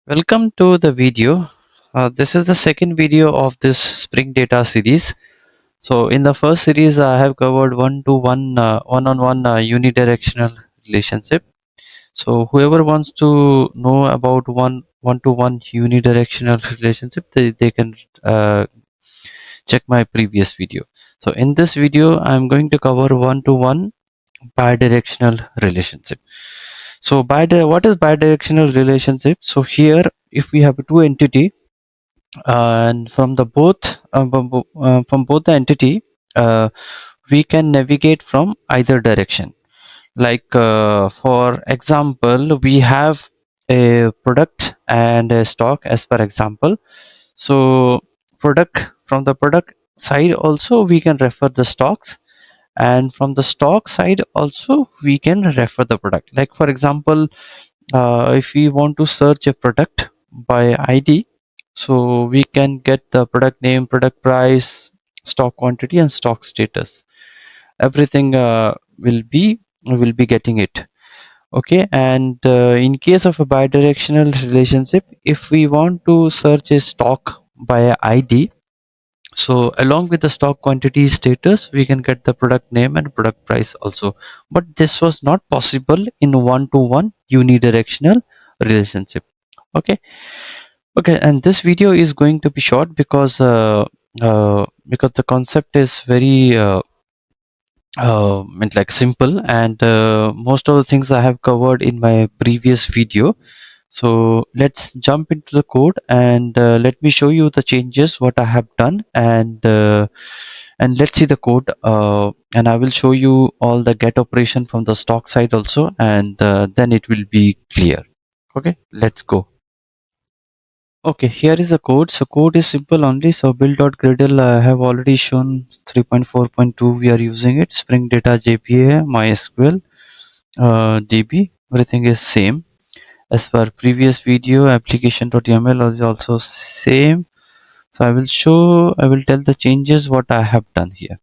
Welcome to the video. This is the second video of this Spring Data series. So in the first series, I have covered one-to-one, one-on-one unidirectional relationship. So whoever wants to know about one-to-one unidirectional relationship, they can check my previous video. So in this video, I'm going to cover one-to-one bidirectional relationship. So what is bidirectional relationship? So here, if we have two entity, and from both the entity, we can navigate from either direction. Like for example, we have a product and a stock as per example. So product, from the product side also we can refer the stocks, and from the stock side also we can refer the product. Like for example, if we want to search a product by ID, so we can get the product name, product price, stock quantity, and stock status. Everything will be getting it. Okay, and in case of a bidirectional relationship, if we want to search a stock by ID, so along with the stock quantity status, we can get the product name and product price also. But this was not possible in one-to-one unidirectional relationship. Okay, okay, and this video is going to be short because the concept is very like simple, and most of the things I have covered in my previous video. So let's jump into the code, and let me show you the changes what I have done, and let's see the code, and I will show you all the get operation from the stock side also, and then it will be clear. Okay, let's go. Okay, here is the code. So code is simple only. So build.gradle I have already shown 3.4.2. We are using it. Spring Data JPA, MySQL, DB. Everything is same. As per previous video, application.yaml is also same. So I will tell the changes what I have done here.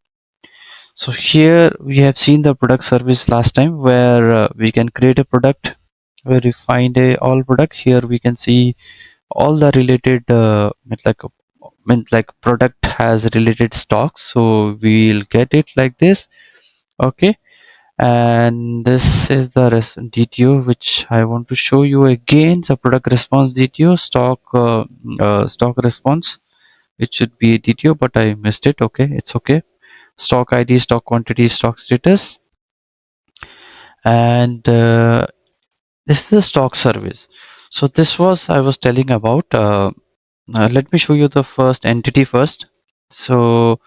So here we have seen the product service last time, where we can create a product, where we find a all product. Here we can see all the related product has related stocks, so we'll get it like this. Okay, and this is the DTO which I want to show you again. The product response DTO, stock response, it should be a DTO, but I missed it. Okay, it's okay. Stock ID, stock quantity, stock status, and this is the stock service. So this was I was telling about. Let me show you the first entity first. So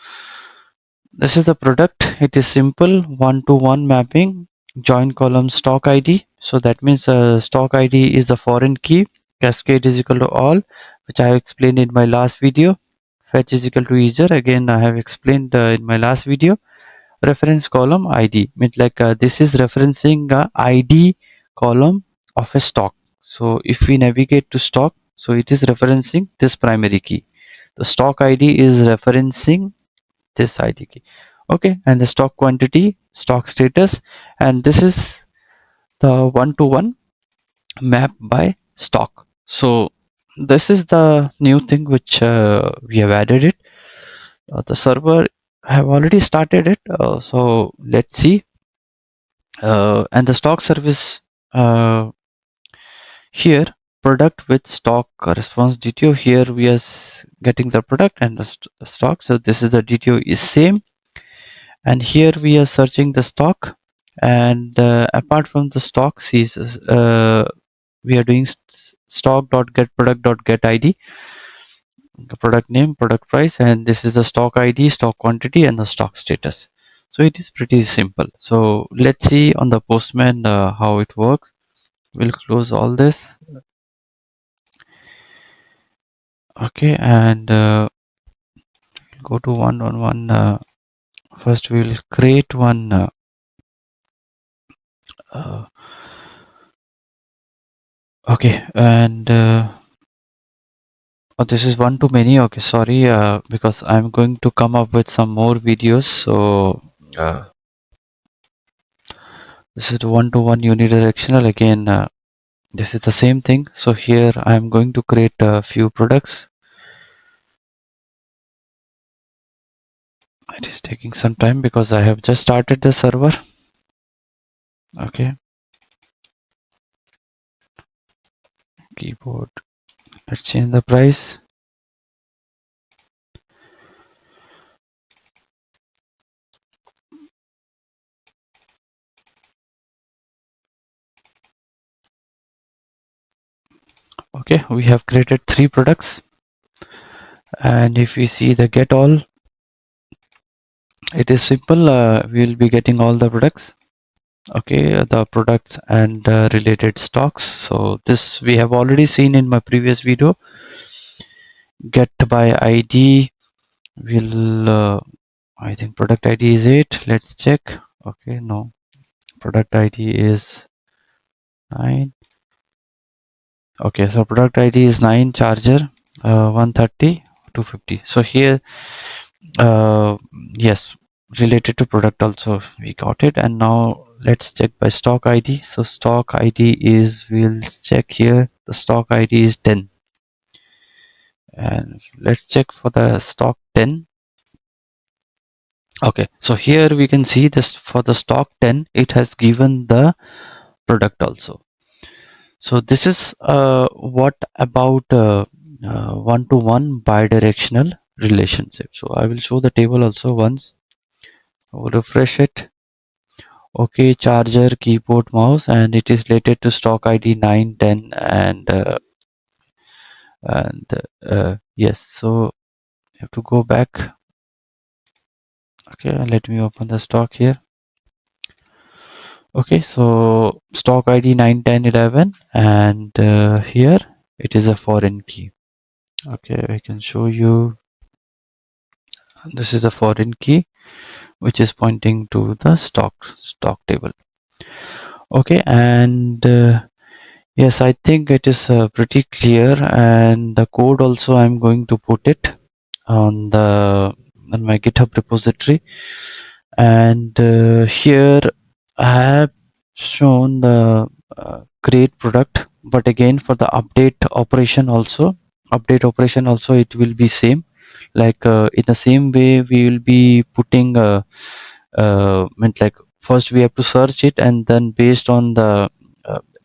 this is the product. It is simple one-to-one mapping. Join column stock ID. So that means stock ID is the foreign key. Cascade is equal to all, which I have explained in my last video. Fetch is equal to user. Again, I have explained in my last video. Reference column ID means like this is referencing ID column of a stock. So if we navigate to stock, so it is referencing this primary key. The stock ID is referencing this ID key. Okay, and the stock quantity, stock status, and this is the one-to-one map by stock. So this is the new thing which we have added it. The server have already started it, so let's see. And the stock service, here product with stock response DTO. Here we are getting the product and the stock, so this is the DTO is same, and here we are searching the stock, and apart from the stock sees we are doing stock.getProduct.getID, ID, product name, product price, and this is the stock ID, stock quantity, and the stock status. So it is pretty simple. So let's see on the Postman how it works. We'll close all this. Okay, and go to one-on-one. First we will create one okay, and oh, this is one too many. Okay, sorry, because I'm going to come up with some more videos. So this is one-to-one unidirectional. Again, This is the same thing. So here I'm going to create a few products. It is taking some time because I have just started the server. Okay, keyboard, let's change the price. Okay, we have created 3 products, and if we see the get all, it is simple. We will be getting all the products. Okay, the products and related stocks. So this we have already seen in my previous video. Get by ID will I think product ID is 8. Let's check. Okay, no, product ID is 9. Okay, so product ID is 9, charger 130 250. So here yes, related to product also we got it. And now let's check by stock ID. So stock ID is, we'll check here, the stock ID is 10, and let's check for the stock 10. Okay, so here we can see this for the stock 10, it has given the product also. So this is what about one-to-one bidirectional relationship. So I will show the table also once. I will refresh it. Okay, charger, keyboard, mouse, and it is related to stock ID 9, 10, and yes. So you have to go back. Okay, let me open the stock here. Okay, so stock ID 9, 10, 11, and here it is a foreign key. Okay, I can show you. This is a foreign key which is pointing to the stock table. Okay, and yes, I think it is pretty clear, and the code also I'm going to put it on my GitHub repository. And here I have shown the create product, but again for the update operation also it will be same, like in the same way we will be putting meant like first we have to search it, and then based on the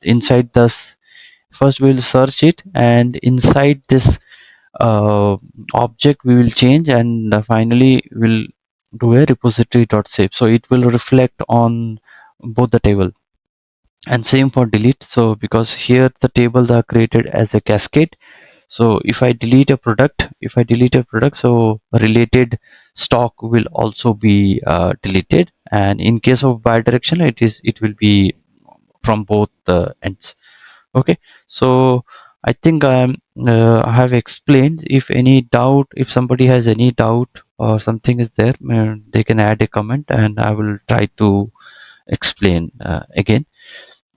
inside this, first we will search it, and inside this object we will change, and finally we'll do a repository.save, so it will reflect on both the table. And same for delete. So because here the tables are created as a cascade, so if I delete a product, so related stock will also be deleted, and in case of bidirectional it will be from both the ends. Okay, so I think I have explained. If somebody has any doubt or something is there, they can add a comment and I will try to explain again.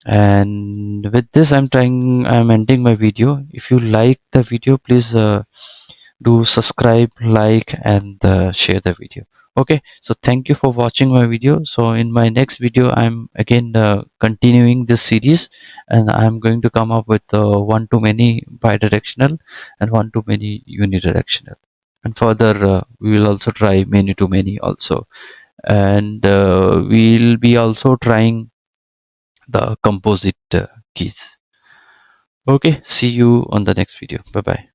And with this I'm ending my video. If you like the video, please do subscribe, like, and share the video. Okay, so thank you for watching my video. So in my next video I'm again continuing this series, and I'm going to come up with one to many bidirectional and one to many unidirectional, and further we will also try many to many also, and we'll be also trying the composite keys. Okay, see you on the next video. Bye bye.